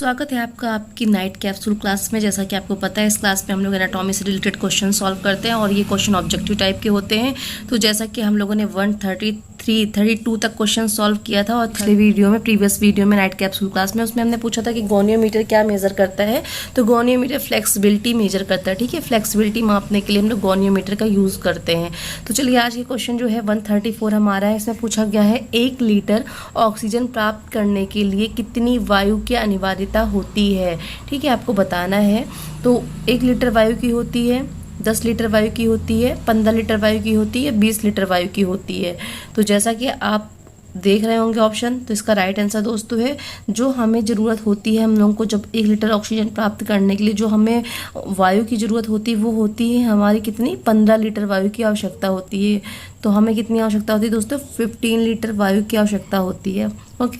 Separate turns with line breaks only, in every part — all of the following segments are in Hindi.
स्वागत है आपका आपकी नाइट कैप्सूल क्लास में। जैसा कि आपको पता है, इस क्लास में हम लोग एनाटॉमी से रिलेटेड क्वेश्चन सॉल्व करते हैं और ये क्वेश्चन ऑब्जेक्टिव टाइप के होते हैं। तो जैसा कि हम लोगों ने 132 तक क्वेश्चन सॉल्व किया था और प्रीवियस वीडियो में नाइट कैप्सूल क्लास में उसमें हमने पूछा था कि गोनियोमीटर क्या मेजर करता है। तो गोनियोमीटर फ्लेक्सिबिलिटी मेजर करता है। ठीक है, फ्लेक्सिबिलिटी मापने के लिए हम लोग गोनियोमीटर का यूज़ करते हैं। तो चलिए आज ये क्वेश्चन जो है 134 हमारा है। इसमें पूछा गया है 1 लीटर ऑक्सीजन प्राप्त करने के लिए कितनी वायु की अनिवार्यता होती है। ठीक है, आपको बताना है। तो 1 लीटर वायु की होती है, 10 लीटर वायु की होती है, 15 लीटर वायु की होती है, 20 लीटर वायु की होती है। तो जैसा कि आप देख रहे होंगे ऑप्शन, तो इसका राइट आंसर दोस्तों है जो हमें ज़रूरत होती है हम लोगों को जब 1 लीटर ऑक्सीजन प्राप्त करने के लिए जो हमें वायु की ज़रूरत होती है वो होती है हमारी कितनी 15 लीटर वायु की आवश्यकता होती है। तो हमें कितनी आवश्यकता होती है दोस्तों 15 लीटर वायु की आवश्यकता होती है। ओके,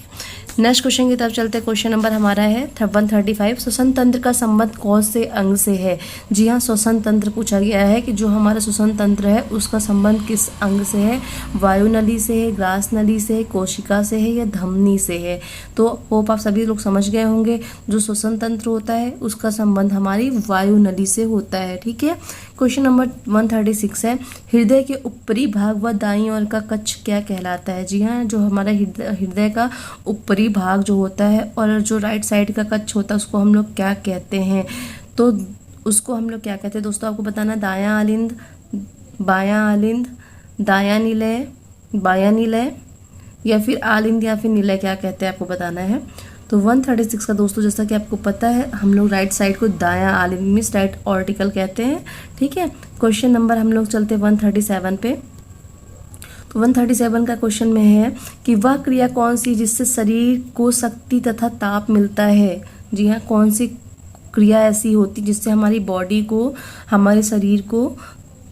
नेक्स्ट क्वेश्चन की तरफ चलते हैं। क्वेश्चन नंबर हमारा है 135। श्वसन तंत्र का संबंध कौन से अंग से है। जी हाँ, श्वसन तंत्र पूछा गया है कि जो हमारा श्वसन तंत्र है उसका संबंध किस अंग से है। वायु नली से है, ग्रास नली से है, कोशिका से है या धमनी से है। तो होप आप सभी लोग समझ गए होंगे, जो श्वसन तंत्र होता है उसका संबंध हमारी वायु नली से होता है। ठीक है, क्वेश्चन नंबर 136 है हृदय के ऊपरी भाग व दाईं ओर का कक्ष क्या कहलाता है। जी हाँ, जो हमारा हृदय का ऊपरी भाग जो होता है और जो राइट साइड का कक्ष होता है उसको हम लोग क्या कहते हैं। तो उसको हम लोग क्या कहते हैं दोस्तों, आपको बताना। दायां आलिंद, बायां आलिंद, दायां निलय, बायां निलय या फिर आलिंद या फिर निलय क्या कहते हैं आपको बताना है। तो 136 का दोस्तों जैसा कि आपको पता है हम लोग राइट साइड को दायां आलिंद मीन्स राइट ऑर्टिकल कहते हैं। ठीक है, क्वेश्चन नंबर हम लोग चलते 137 पे। तो 137 का क्वेश्चन में है कि वह क्रिया कौन सी जिससे शरीर को शक्ति तथा ताप मिलता है। जी हाँ, कौन सी क्रिया ऐसी होती जिससे हमारी बॉडी को, हमारे शरीर को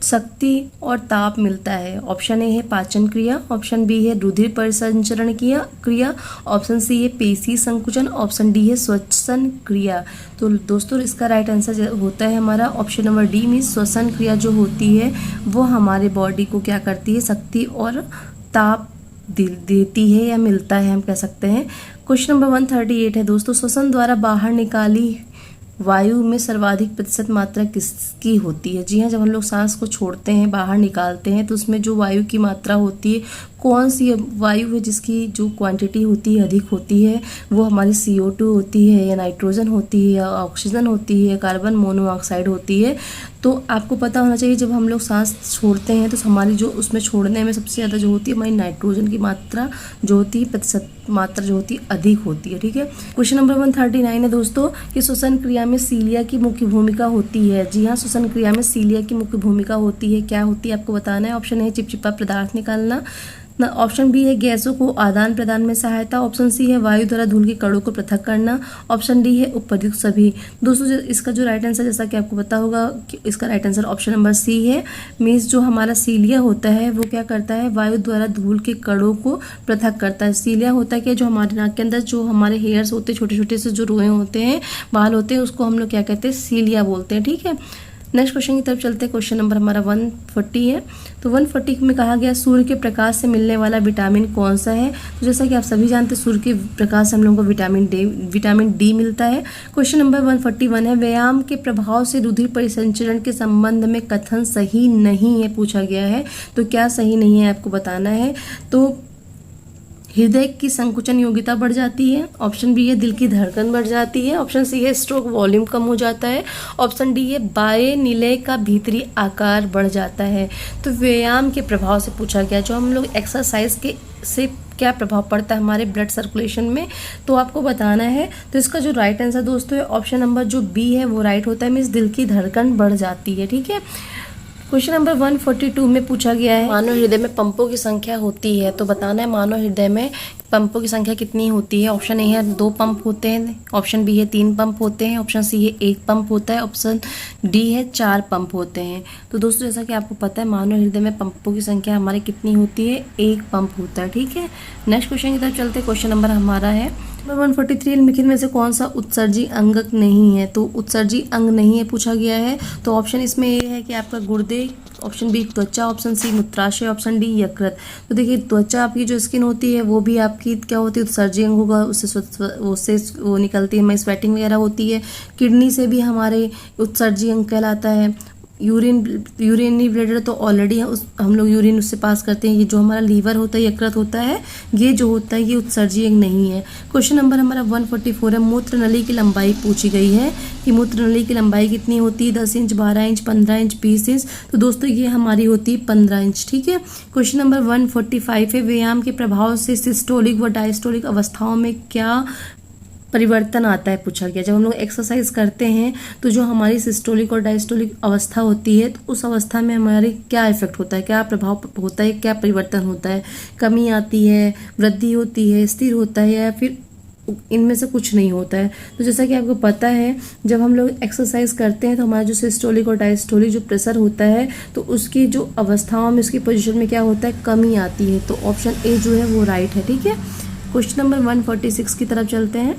शक्ति और ताप मिलता है। ऑप्शन ए है पाचन क्रिया, ऑप्शन बी है रुधिर परिसंचरण क्रिया, ऑप्शन सी है पेशी संकुचन, ऑप्शन डी है श्वसन क्रिया। तो दोस्तों इसका राइट आंसर होता है हमारा ऑप्शन नंबर डी मीन्स श्वसन क्रिया जो होती है वो हमारे बॉडी को क्या करती है, शक्ति और ताप देती है या मिलता है हम कह सकते हैं। क्वेश्चन नंबर 138 है दोस्तों श्वसन द्वारा बाहर निकाली वायु में सर्वाधिक प्रतिशत मात्रा किसकी होती है। जी हाँ, जब हम लोग सांस को छोड़ते हैं, बाहर निकालते हैं तो उसमें जो वायु की मात्रा होती है, कौन सी वायु है जिसकी जो क्वांटिटी होती है अधिक होती है, वो हमारी CO2 होती है या नाइट्रोजन होती है या ऑक्सीजन होती है या कार्बन मोनोऑक्साइड होती है। तो आपको पता होना चाहिए जब हम लोग सांस छोड़ते हैं तो हमारी जो उसमें छोड़ने में सबसे ज़्यादा जो होती है हमारी नाइट्रोजन की मात्रा जो होती है, प्रतिशत मात्रा जो होती है अधिक होती है। ठीक है, क्वेश्चन नंबर 139 है दोस्तों कि श्वसन क्रिया में सीलिया की मुख्य भूमिका होती है। जी हाँ, श्वसन क्रिया में सीलिया की मुख्य भूमिका होती है। क्या होती है आपको बताना है। ऑप्शन है चिपचिपा पदार्थ निकालना, ऑप्शन बी है गैसों को आदान प्रदान में सहायता, ऑप्शन सी है वायु द्वारा धूल के कणों को पृथक करना, ऑप्शन डी है उपयुक्त सभी। दोस्तों इसका जो राइट आंसर जैसा कि आपको पता होगा कि इसका right answer option number C है मीन्स जो हमारा सीलिया होता है वो क्या करता है, वायु द्वारा धूल के कणों को पृथक करता है। सीलिया होता है कि जो हमारे नाक के अंदर जो हमारे हेयर्स होते हैं, छोटे छोटे से जो रोए होते हैं, बाल होते हैं, उसको हम लोग क्या कहते हैं, सीलिया बोलते हैं। ठीक है, नेक्स्ट क्वेश्चन की तरफ चलते हैं। क्वेश्चन नंबर हमारा 140 है। तो 140 में कहा गया सूर्य के प्रकाश से मिलने वाला विटामिन कौन सा है। तो जैसा कि आप सभी जानते हैं सूर्य के प्रकाश से हम लोगों को विटामिन डी मिलता है। क्वेश्चन नंबर 141 है व्यायाम के प्रभाव से रुधिर परिसंचरण के संबंध में कथन सही नहीं है पूछा गया है। तो क्या सही नहीं है आपको बताना है। तो हृदय की संकुचन योग्यता बढ़ जाती है, ऑप्शन बी है दिल की धड़कन बढ़ जाती है, ऑप्शन सी है स्ट्रोक वॉल्यूम कम हो जाता है, ऑप्शन डी है बाह्य निलय का भीतरी आकार बढ़ जाता है। तो व्यायाम के प्रभाव से पूछा गया, जो हम लोग एक्सरसाइज के से क्या प्रभाव पड़ता है हमारे ब्लड सर्कुलेशन में, तो आपको बताना है। तो इसका जो राइट आंसर दोस्तों है ऑप्शन नंबर जो बी है वो राइट होता है मीन्स दिल की धड़कन बढ़ जाती है। ठीक है, क्वेश्चन नंबर 142 में पूछा गया है मानव हृदय में पंपों की संख्या होती है। तो बताना है मानव हृदय में पंपों की संख्या कितनी होती है। ऑप्शन ए है 2 पंप होते हैं, ऑप्शन बी है 3 पंप होते हैं, ऑप्शन सी है 1 पंप होता है, ऑप्शन डी है 4 पंप होते हैं। तो दोस्तों जैसा कि आपको पता है मानव हृदय में पंपों की संख्या हमारी कितनी होती है, 1 पंप होता है। ठीक है, नेक्स्ट क्वेश्चन की तरफ चलते हैं। क्वेश्चन नंबर हमारा है नंबर 143 निम्नलिखित में से कौन सा उत्सर्जी अंगक नहीं है? तो उत्सर्जी अंग नहीं है पूछा गया है, तो ऑप्शन इसमें ये है कि आपका गुर्दे, ऑप्शन बी त्वचा, ऑप्शन सी मूत्राशय, ऑप्शन डी यकृत। तो देखिए त्वचा आपकी जो स्किन होती है वो भी आपकी क्या होती है, उत्सर्जी अंग होगा, उससे वो निकलती है, हमारी स्वेटिंग वगैरह होती है। किडनी से भी हमारे उत्सर्जी अंग कहलाता है। यूरिनरी ब्लैडर तो ऑलरेडी हम लोग यूरिन उससे पास करते हैं। ये जो हमारा लीवर होता है, यकृत होता है, ये जो होता है ये उत्सर्जी अंग नहीं है। क्वेश्चन नंबर हमारा 144 है, मूत्र नली की लंबाई पूछी गई है कि मूत्र नली की लंबाई कितनी होती है, 10 इंच, 12 इंच, 15 इंच, 20 इंच। तो दोस्तों ये हमारी होती है 15 इंच। ठीक है। क्वेश्चन नंबर 145 है, व्यायाम के प्रभाव से सिस्टोलिक व डायस्टोलिक अवस्थाओं में क्या परिवर्तन आता है पूछा गया। जब हम लोग एक्सरसाइज करते हैं तो जो हमारी सिस्टोलिक और डायस्टोलिक अवस्था होती है, तो उस अवस्था में हमारे क्या इफेक्ट होता है, क्या प्रभाव होता है, क्या परिवर्तन होता है, कमी आती है, वृद्धि होती है, स्थिर होता है, या फिर इनमें से कुछ नहीं होता है। तो जैसा कि आपको पता है, जब हम लोग एक्सरसाइज करते हैं तो हमारा जो सिस्टोलिक और डायस्टोलिक जो प्रेशर होता है, तो उसकी जो अवस्थाओं में, उसकी पोजीशन में क्या होता है, कमी आती है। तो ऑप्शन ए जो है वो राइट है। ठीक है। क्वेश्चन नंबर 146 की तरफ चलते हैं।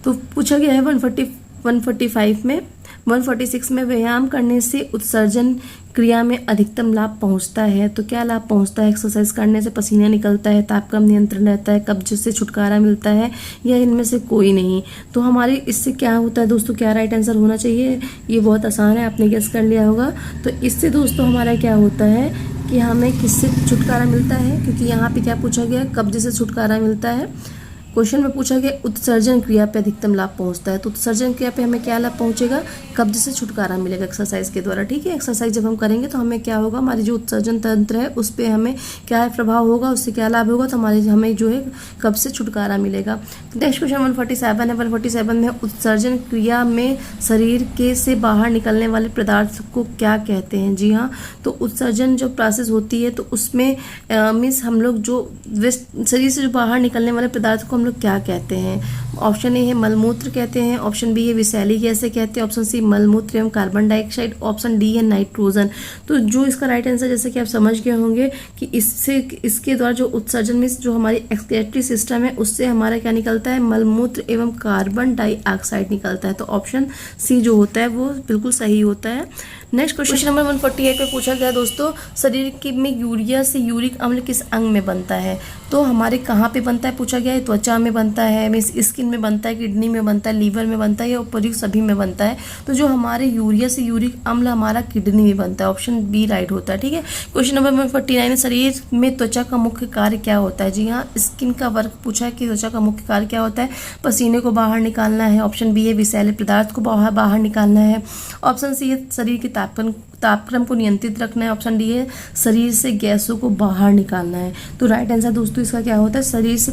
तो पूछा गया है 145 में, 146 में व्यायाम करने से उत्सर्जन क्रिया में अधिकतम लाभ पहुंचता है। तो क्या लाभ पहुंचता है? एक्सरसाइज करने से पसीना निकलता है, तापक्रम नियंत्रण रहता है, कब्ज से छुटकारा मिलता है, या इनमें से कोई नहीं। तो हमारी इससे क्या होता है दोस्तों, क्या राइट आंसर होना चाहिए? ये बहुत आसान है, आपने गेस कर लिया होगा। तो इससे दोस्तों हमारा क्या होता है कि हमें किससे छुटकारा मिलता है, क्योंकि यहाँ पे क्या पूछा गया, कब्ज से छुटकारा मिलता है। क्वेश्चन में पूछा गया उत्सर्जन क्रिया पे अधिकतम लाभ पहुंचता है। तो उत्सर्जन क्रिया पे हमें क्या लाभ पहुंचेगा, कब्ज से छुटकारा मिलेगा एक्सरसाइज के द्वारा। ठीक है। एक्सरसाइज जब हम करेंगे तो हमें क्या होगा, हमारी जो उत्सर्जन तंत्र है उस पर हमें क्या प्रभाव होगा, उससे क्या लाभ होगा, तो हमें जो है कब्ज से छुटकारा मिलेगा। नेक्स्ट क्वेश्चन 147 है। 147 में उत्सर्जन क्रिया में शरीर के से बाहर निकलने वाले पदार्थ को क्या कहते हैं? जी हाँ, तो उत्सर्जन जो प्रोसेस होती है तो उसमें मीन्स हम लोग जो शरीर से जो बाहर निकलने वाले पदार्थ को हम लोग क्या कहते हैं? ऑप्शन ए है मलमूत्र कहते हैं, ऑप्शन बी है विषैली गैसें कहते हैं, ऑप्शन सी मलमूत्र एवं कार्बन डाइऑक्साइड, ऑप्शन डी है नाइट्रोजन। तो जो इसका राइट आंसर, जैसे कि आप समझ गए होंगे कि इसके द्वारा जो उत्सर्जन में जो हमारी एक्सक्रीटरी सिस्टम है उससे हमारा क्या निकलता है, मलमूत्र एवं कार्बन डाइऑक्साइड निकलता है। तो ऑप्शन सी जो होता है वो बिल्कुल सही होता है। नेक्स्ट क्वेश्चन नंबर 148 पे पूछा गया दोस्तों, शरीर के में यूरिया से यूरिक अम्ल किस अंग में बनता है? तो हमारे कहाँ पे बनता है पूछा गया है, त्वचा में बनता है, मीन्स स्किन में बनता है, किडनी में बनता है, लीवर में बनता है, या उपयुक्त सभी में बनता है। तो जो हमारे यूरिया से यूरिक अम्ल हमारा किडनी में बनता है, ऑप्शन बी राइट होता है। ठीक है। क्वेश्चन नंबर 149, शरीर में त्वचा का मुख्य कार्य क्या होता है? जी हाँ, स्किन का वर्क पूछा है कि त्वचा का मुख्य कार्य क्या होता है, पसीने को बाहर निकालना है, ऑप्शन बी है विषैले पदार्थ को बाहर निकालना है, ऑप्शन सी है शरीर के तापक्रम को नियंत्रित रखना है, ऑप्शन डी है शरीर से गैसों को बाहर निकालना है। तो राइट आंसर दोस्तों इसका क्या होता है, शरीर से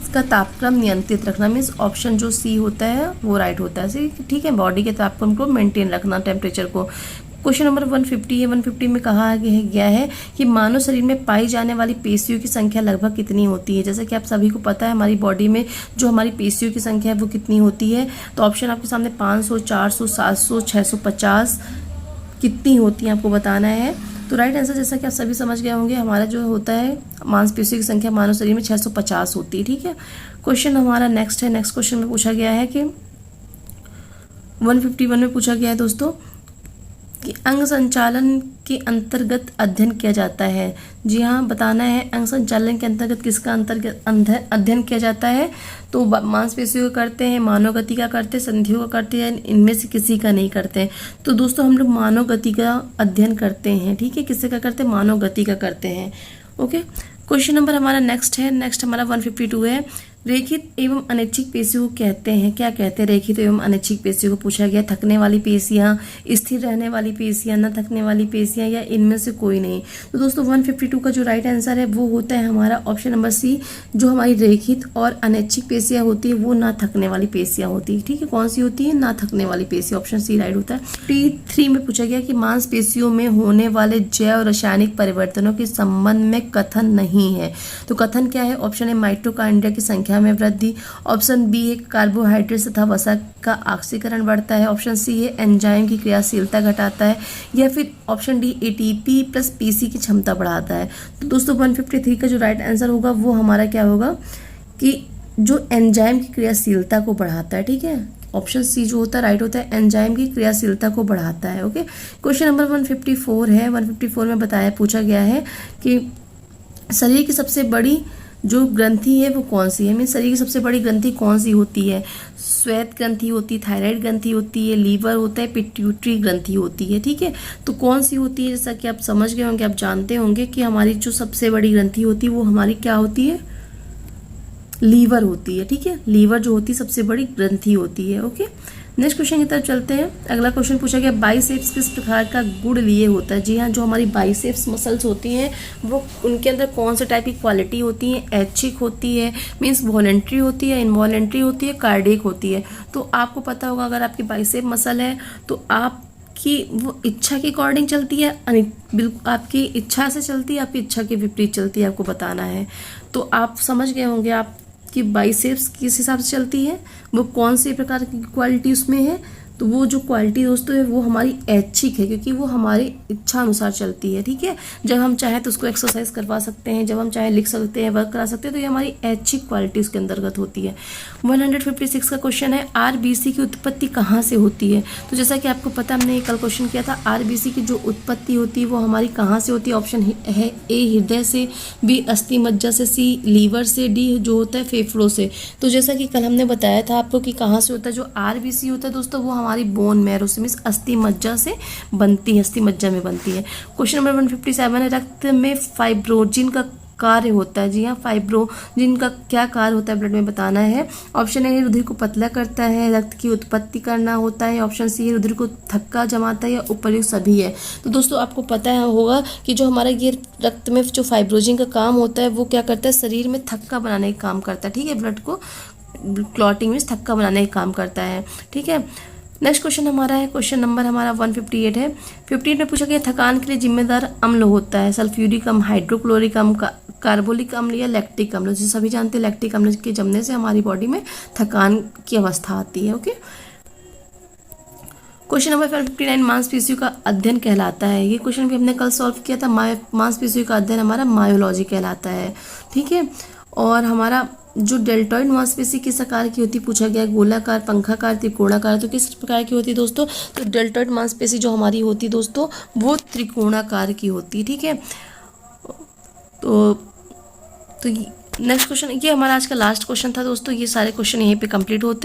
का तापक्रम नियंत्रित रखना, मीन्स ऑप्शन जो सी होता है वो राइट होता है। ठीक है, बॉडी के तापक्रम को मेंटेन रखना, टेम्परेचर को। क्वेश्चन नंबर 150 है। 150 में कहा गया है कि मानव शरीर में पाई जाने वाली पेशियों की संख्या लगभग कितनी होती है? जैसा कि आप सभी को पता है, हमारी बॉडी में जो हमारी पेशियों की संख्या है वो कितनी होती है। तो ऑप्शन आपके सामने 500, 400, 700, 650 कितनी होती है आपको बताना है। तो राइट आंसर, जैसा कि आप सभी समझ गए होंगे, हमारा जो होता है मांसपेशियों की संख्या मानव शरीर में 650 होती है। ठीक है। क्वेश्चन हमारा नेक्स्ट है। नेक्स्ट क्वेश्चन में पूछा गया है कि 151 में पूछा गया है दोस्तों कि अंग संचालन के अंतर्गत अध्ययन किया जाता है। जी हाँ, बताना है अंग संचालन के अंतर्गत किसका अध्ययन किया जाता है। तो मांसपेशियों का करते हैं, मानव गति का करते हैं, संधियों का करते हैं, इनमें से किसी का नहीं करते हैं। तो दोस्तों हम लोग मानव गति का अध्ययन करते हैं। ठीक है, किससे का करते हैं, मानव गति का करते हैं। ओके। क्वेश्चन नंबर हमारा नेक्स्ट है। नेक्स्ट हमारा 152 है। रेखित एवं अनैच्छिक पेशियों को कहते हैं, क्या कहते हैं? रेखित एवं अनैच्छिक पेशियों को पूछा गया, थकने वाली पेशियां, स्थिर रहने वाली पेशियां, न थकने वाली पेशियां, या इनमें से कोई नहीं। तो दोस्तों 152 का जो राइट आंसर है वो होता है हमारा ऑप्शन नंबर सी। जो हमारी रेखित और अनैच्छिक पेशियां होती है वो ना थकने वाली पेशियां होती है। ठीक है, कौन सी होती है? ना थकने वाली पेशियां, ऑप्शन सी राइट होता है। T3 में पूछा गया कि मांसपेशियों में होने वाले जैव रासायनिक परिवर्तनों के संबंध में कथन नहीं है। तो कथन क्या है? ऑप्शन ए माइटोकॉन्ड्रिया की संख्या में वृद्धि, ऑप्शन बी है कार्बोहाइड्रेट तथा वसा का ऑक्सीकरण बढ़ता है, ऑप्शन सी है एंजाइम की क्रियाशीलता घटाता है, या फिर option D ATP plus PC की क्षमता बढ़ाता है। तो दोस्तों 153 का जो राइट आंसर होगा वो हमारा क्या होगा कि जो एंजाइम की क्रियाशीलता को बढ़ाता है, ठीक है। ऑप्शन सी जो होता है राइट होता है, एंजाइम की क्रियाशीलता को बढ़ाता है। ओके, क्वेश्चन नंबर 154 है। 154 में पूछा गया है कि शरीर की सबसे बड़ी जो ग्रंथि है वो कौन सी है, मीन शरीर की सबसे बड़ी ग्रंथि कौन सी होती है। श्वेत ग्रंथि होती है, थायराइड ग्रंथि होती है, लीवर होता है, पिट्यूटरी ग्रंथि होती है, ठीक है। तो कौन सी होती है, जैसा कि आप समझ गए होंगे, आप जानते होंगे कि हमारी जो सबसे बड़ी ग्रंथि होती है वो हमारी क्या होती है, लीवर होती है, ठीक है। लीवर जो होती है सबसे बड़ी ग्रंथि होती है। ओके, नेक्स्ट क्वेश्चन की तरफ चलते हैं। अगला क्वेश्चन पूछा गया बाइसेप्स किस प्रकार का गुण लिए होता है। जी हाँ, जो हमारी बाइसेप्स मसल्स होती हैं वो उनके अंदर कौन से टाइप की क्वालिटी होती है, ऐच्छिक होती है, मीन्स वॉलेंट्री होती है, इनवॉलेंट्री होती है, कार्डियक होती है। तो आपको पता होगा अगर आपकी बाइसेप मसल है तो आप कि वो इच्छा के अकॉर्डिंग चलती है, बिल्कुल आपकी इच्छा से चलती है, आपकी इच्छा के विपरीत चलती है, आपको बताना है। तो आप समझ गए होंगे आप कि बाइसेप्स किस हिसाब से चलती है, वो कौन से प्रकार की क्वालिटी उसमें है। तो वो जो क्वालिटी दोस्तों है वो हमारी ऐच्छिक है, क्योंकि वो हमारी इच्छा अनुसार चलती है, ठीक है। जब हम चाहें तो उसको एक्सरसाइज करवा सकते हैं, जब हम चाहें लिख सकते हैं, वर्क करा सकते हैं, तो ये हमारी ऐच्छिक क्वालिटी उसके अंतर्गत होती है। 156 का क्वेश्चन है आरबीसी की उत्पत्ति कहाँ से होती है। तो जैसा कि आपको पता, हमने कल क्वेश्चन किया था, आरबीसी की जो उत्पत्ति होती है वो हमारी कहाँ से होती है। ऑप्शन है ए हृदय से, बी अस्थि मज्जा से, सी लीवर से, डी जो होता है फेफड़ों से। तो जैसा कि कल हमने बताया था आपको कि कहाँ से होता है, जो आरबीसी होता है दोस्तों वो हमारी बोन मैरो से, मीन्स अस्थि मज्जा से बनती है, अस्थि मज्जा में बनती है। क्वेश्चन नंबर 157 है रक्त में फाइब्रोजिन का कार्य होता है। जी हाँ, फाइब्रोजिन का क्या कार्य होता है ब्लड में बताना है। ऑप्शन ए रुधिर को पतला करता है, रक्त की उत्पत्ति करना होता है। ऑप्शन सी रुधिर को थक्का जमाता है, या उपर्युक्त सभी है। तो दोस्तों आपको पता है होगा कि जो हमारा ये रक्त में जो फाइब्रोजिन का काम होता है वो क्या करता है, शरीर में थक्का बनाने का काम करता है, ठीक है। ब्लड को क्लॉटिंग में थक्का बनाने का काम करता है, ठीक है। नेक्स्ट क्वेश्चन हमारा है, क्वेश्चन नंबर हमारा 158 है। 58 में पूछा गया थकान के लिए जिम्मेदार अम्ल होता है सल्फ्यूरिक अम्ल, हाइड्रोक्लोरिक अम्ल, कार्बोलिक अम्ल या लैक्टिक अम्ल। जैसे सभी जानते हैं लैक्टिक अम्ल के जमने से हमारी बॉडी में थकान की अवस्था आती है। ओके, क्वेश्चन नंबर 59 मांसपेशियों का अध्ययन कहलाता है। ये क्वेश्चन भी हमने कल सॉल्व किया था। मांसपेशियों का अध्ययन हमारा मायोलॉजी कहलाता है, ठीक है। और हमारा जो डेल्टॉइड मांसपेशी किस आकार की होती है पूछा गया, गोलाकार, पंखाकार, त्रिकोणाकार। तो किस प्रकार की होती है दोस्तों, तो डेल्टॉइड मांसपेशी जो हमारी होती है दोस्तों वो त्रिकोणाकार की होती है, ठीक है। तो नेक्स्ट क्वेश्चन, ये हमारा आज का लास्ट क्वेश्चन था दोस्तों। ये सारे क्वेश्चन यहीं पे कंप्लीट होते हैं।